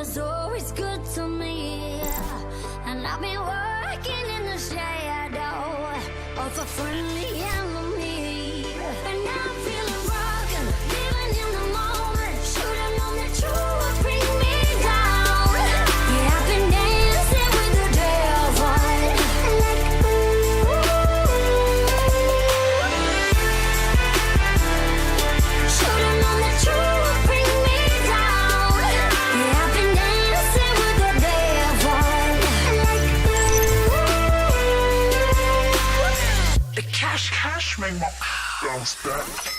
was always good to me, and I've been working in the shadow of a friendly enemy. And now I'm feeling broken, living in the moment. Should've known that you would bring me down. Yeah, I've been dancing with the devil, like should've known that you would bring me down. Yeah, I've been dancing with the devil, like The cash make my bounce back.